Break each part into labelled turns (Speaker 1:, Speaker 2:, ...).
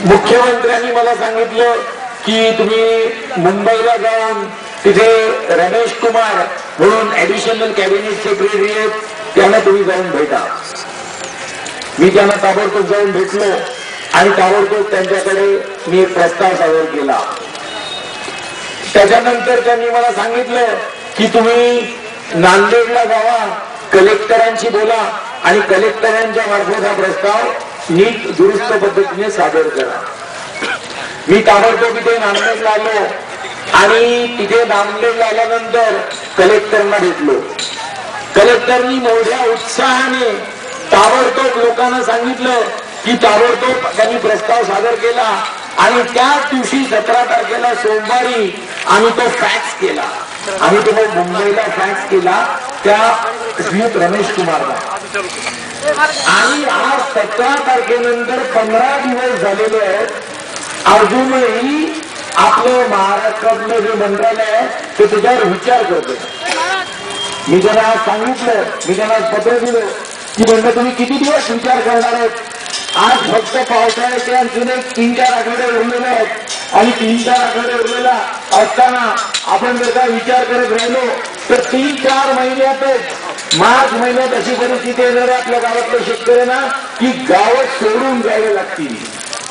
Speaker 1: मुख्यमंत्र्यांनी मला सांगितलं की तुम्ही मुंबईला जाऊन तिथे रमेश कुमार म्हणून ऍडिशनल कॅबिनेट सेक्रेटरी आहेत, त्यांना तुम्ही जाऊन भेटा. मी त्यांना ताबडतोब जाऊन भेटलो आणि ताबडतोब त्यांच्याकडे मी एक प्रस्ताव सादर केला. त्याच्यानंतर त्यांनी मला सांगितलं की तुम्ही नांदेडला जावा, कलेक्टरांशी बोला आणि कलेक्टरांच्या मार्फत हा प्रस्ताव नीट दुरुस्त पद्धतीने सादर करा. मी ताबडतोब तिथे नांदेडला आलो आणि तिथे नांदेडला आल्यानंतर कलेक्टरना भेटलो. कलेक्टरनी मोठ्या उत्साहाने ताबडतोब लोकांना सांगितलं की ताबडतोब त्यांनी प्रस्ताव सादर केला आणि त्याच दिवशी 17 तारखेला सोमवारी आम्ही तो फॅक्स केला. आम्ही तो मुंबईला फॅक्स केला त्या श्रीयुत रमेश कुमारला. आणि आज 17 तारखेनंतर 15 दिवस झालेले आहेत. अजूनही आपलं महाराष्ट्रातलं जे मंत्रालय आहे ते त्याच्यावर विचार करतो. मी त्यांना सांगितलं, मी त्यांना पत्र दिलं की म्हणलं तुम्ही किती दिवस विचार करणार आहेत. आज फक्त पावसाळ्याचे आणखीन 3-4 आठवडे उरलेले आहेत आणि 3-4 आठवडे उरलेला असताना आपण जर का विचार करत राहिलो तर 3-4 महिन्यातच मार्च महिन्यात अशी परिस्थिती येणार आहे आपल्या गावातल्या शेतकऱ्यांना की गावं सोडून जायला लागतील.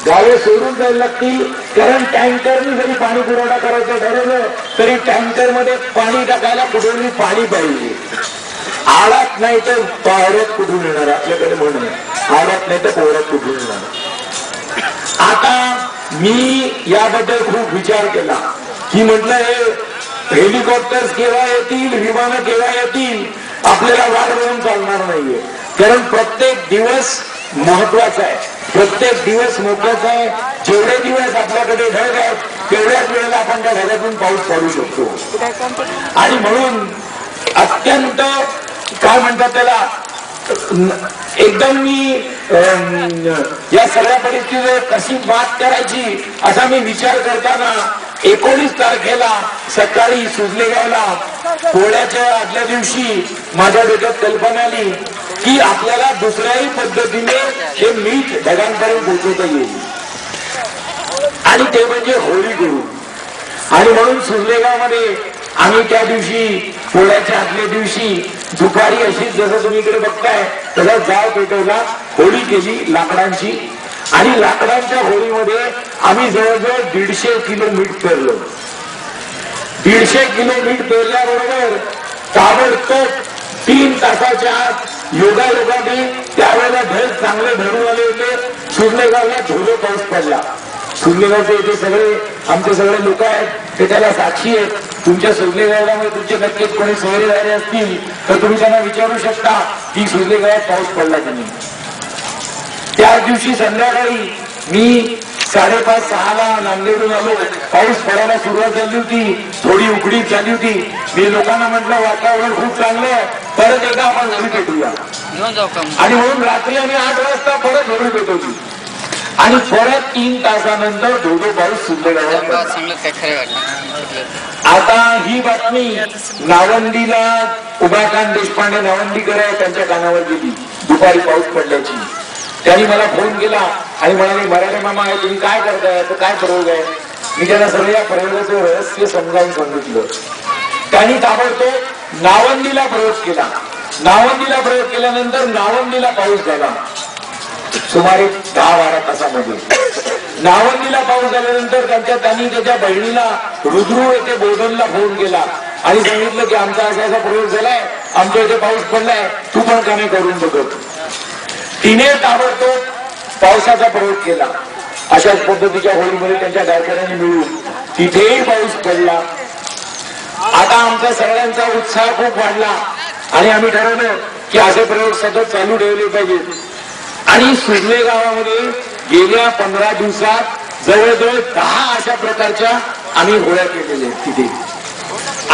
Speaker 1: गावे सोडून जायला लागतील. कारण टँकरनी जरी पाणी पुरवठा करायचं ठरवलं तरी टँकरमध्ये पाणी टाकायला कुठूनही पाणी पाहिजे. आळात नाही तर पावरात कुठून येणार, आपल्याकडे म्हणून आळात नाही तर पावरात कुठून येणार. आता मी याबद्दल खूप विचार केला की म्हटलं हे हेलिकॉप्टर्स केव्हा येतील, विमानं केव्हा येतील, आपल्याला वाट बघून चालणार नाहीये. कारण प्रत्येक दिवस महत्वाचा आहे, प्रत्येक दिवस महत्वाचा आहे. जेवढे दिवस आपल्याकडे ढग आहेत तेवढ्याच वेळेला आपण त्या ढगातून पाऊस पडू शकतो. आणि म्हणून अत्यंत काय म्हणतात त्याला एकदम मी या सगळ्या परिस्थितीवर कशी मात करायची असा मी विचार करताना 19 तारखेला सकाळी सुजलेगावला पोळ्याच्या आदल्या दिवशी माझ्या डोक्यात कल्पना आली की आपल्याला दुसऱ्याही पद्धतीने हे मीठ ढगांपर्यंत पोहोचवता येईल आणि ते म्हणजे होळी करू. आणि म्हणून सुजलेगावमध्ये आम्ही त्या दिवशी पोळ्याच्या आदल्या दिवशी दुपारी अशीच जसं तुम्ही इकडे बघताय तसा जाव पेटवला, होळी केली लाकडांची. आणि लाकडांच्या होळीमध्ये आम्ही जवळजवळ 150 किलो मीठ पेरलं. 150 किलो मीठ पेरल्याबरोबर ताबडतोब 3 तासाच्या आत योगायोगाने त्यावेळेला ढग चांगले धरून आले होते. सुजलेगावला धोधो पाऊस पडला. सुजलेगावचे इथे सगळे आमचे सगळे लोक आहेत ते त्याला साक्षी आहेत. तुमच्या सुजलेगावमध्ये तुमचे नक्कीच कोणी सोयरे झाले असतील तर तुम्ही त्यांना विचारू शकता की सुजलेगावात पाऊस पडला की नाही. त्या दिवशी संध्याकाळी मी 5:30-6 ला नांदेडून आलो. पाऊस पडायला सुरुवात झाली होती, थोडी उघडीप झाली होती. मी लोकांना म्हटलं वातावरण खूप चांगलं आहे, परत एकदा आपण होळी पेटूया. आणि म्हणून रात्री आम्ही 8 वाजता परत होळी पेटवली आणि परत 3 तासानंतर धोधो पाऊस सुजलेगावात. आता ही बातमी नावंदीला उमाकांत देशपांडे नावंदीकर आहे त्यांच्या कानावर गेली दुपारी पाऊस पडल्याची. त्यांनी मला फोन केला आणि म्हणाले मराठे मामा आहे तुम्ही काय करताय, तर काय प्रयोग आहे. मी त्यांना सर्व या प्रयोगाचं रहस्य समजावून सांगितलं. त्यांनी ताबडतोब नावंदीला प्रयोग केला. नावंदीला प्रयोग केल्यानंतर नावंदीला पाऊस झाला सुमारे 10-12 तासामध्ये. नावंदीला पाऊस झाल्यानंतर त्यांनी त्याच्या बहिणीला रुद्रू येथे बोधनला फोन केला आणि सांगितलं की आमचा असा असा प्रयोग झालाय, आमच्या इथे पाऊस पडलाय, तू पण का नाही करून बघत. तिने ताबडतोब पावसाचा प्रयोग केला. अशाच पद्धतीच्या होळीमध्ये त्यांच्या गावकऱ्यांनी मिळून तिथेही पाऊस पडला. आता आमचा सगळ्यांचा उत्साह खूप वाढला आणि आम्ही ठरवलं की असे प्रयोग सतत चालू ठेवले पाहिजेत. आणि सुजले गावामध्ये गेल्या 15 दिवसात जवळजवळ 10 अशा प्रकारच्या आम्ही होळ्या केलेल्या आहेत तिथे.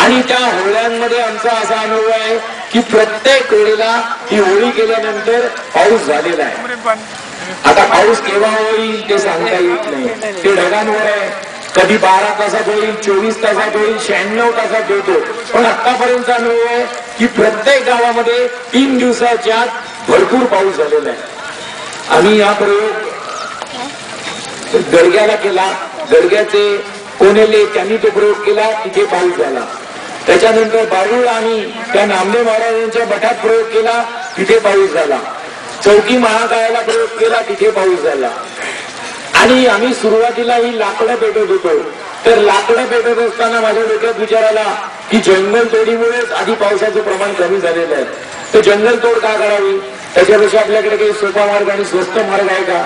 Speaker 1: आणि त्या होळ्यांमध्ये आमचा असा अनुभव आहे की प्रत्येक वेळेला ही होळी केल्यानंतर पाऊस झालेला आहे. आता पाऊस केव्हा होईल ते सांगता येत नाही, ते ढगांवर आहे. कधी 12 तासात होईल, 24 तासात होईल, 96 तासात होतो. पण आतापर्यंतचा अनुभव आहे की प्रत्येक गावामध्ये 3 दिवसाच्या आत भरपूर पाऊस झालेला आहे. आम्ही हा प्रयोग गडग्याला केला, गडग्याचे कोणेले त्यांनी तो प्रयोग केला, तिथे पाऊस झाला. त्याच्यानंतर बारूळ आणि त्या नामदेव महाराजांच्या मठात प्रयोग केला, तिथे पाऊस झाला. चौकी महाकायाला प्रयोग केला, तिथे पाऊस झाला. आणि आम्ही सुरुवातीला ही लाकडं पेटवत होतो, तर लाकडं पेटवत असताना माझ्या डोक्यात विचार आला की जंगल तोडीमुळेच आधी पावसाचं प्रमाण कमी झालेलं आहे, तर जंगल तोड का करावी, त्याच्यापेक्षा आपल्याकडे काही सोपा मार्ग आणि स्वस्त मार्ग आहे का.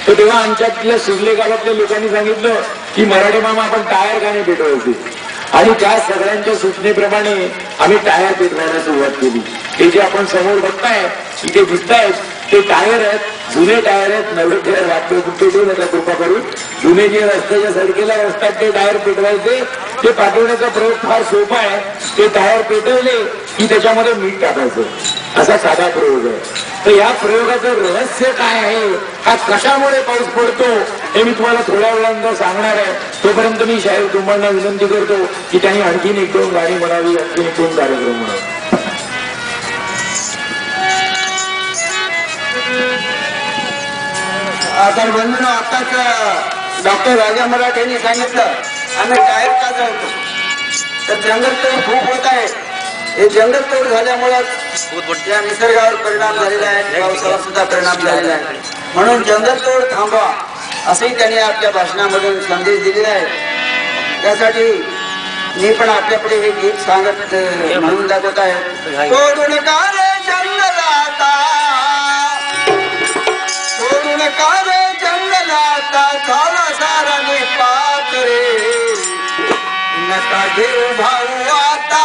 Speaker 1: तर तेव्हा आमच्यातल्या सुरले गावातल्या लोकांनी सांगितलं की मराठे मामा आपण टायर का नाही पेटवायचे. आणि त्या सगळ्यांच्या सूचनेप्रमाणे आम्ही टायर पेटवायला सुरुवात केली. हे जे आपण समोर बघताय इथे दिसतायत ते टायर आहेत, जुने टायर आहेत. नवीन टायर वाटतो पेटवून नका कृपा करून. जुने जे रस्त्याच्या सडकेला असतात ते टायर पेटवायचे. ते पाठवण्याचा प्रयोग फार सोपा आहे. ते टायर पेटवले की त्याच्यामध्ये मीठ टाकायचं, असा साधा प्रयोग आहे. तर या प्रयोगाचं रहस्य काय आहे, हा कशामुळे पाऊस पडतो हे मी तुम्हाला थोड्या वेळानंतर सांगणार आहे. तोपर्यंत मी शाहीर तुम्हाला विनंती करतो की त्यांनी आणखीन एक दोन गाणी म्हणावी, आणखीन एक दोन कार्यक्रम म्हणावे.
Speaker 2: तर बंधूंनो, आताच डॉक्टर राजा मराठे यांनी सांगितलं आम्ही टायर का जळतो, तर जंगलतोड खूप होत आहे. हे जंगलतोड झाल्यामुळे या निसर्गावर परिणाम झालेला आहे, पावसावर सुद्धा परिणाम झालेला आहे. म्हणून जंगलतोड थांबवा असंही त्यांनी आपल्या भाषणामधून संदेश दिलेला आहे. त्यासाठी मी पण आपल्यापुढे हे गीत सांगत म्हणून दाखवत आहे. तोडून का रे जंगलाता, तोडून का रे जंगलाता, झाला सारा निपात रे, नका घेऊ भाऊ आता.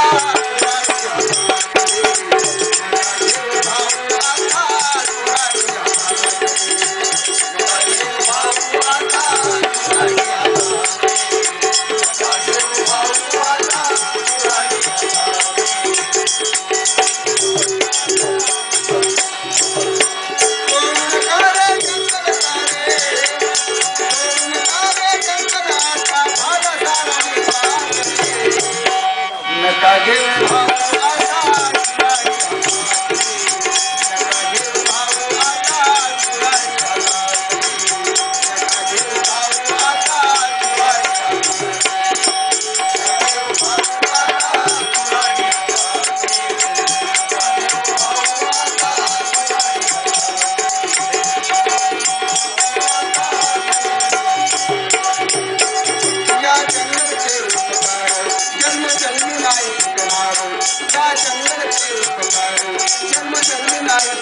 Speaker 2: जन्म जन्मी नाही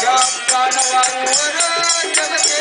Speaker 2: या प्राणवायूवर जगते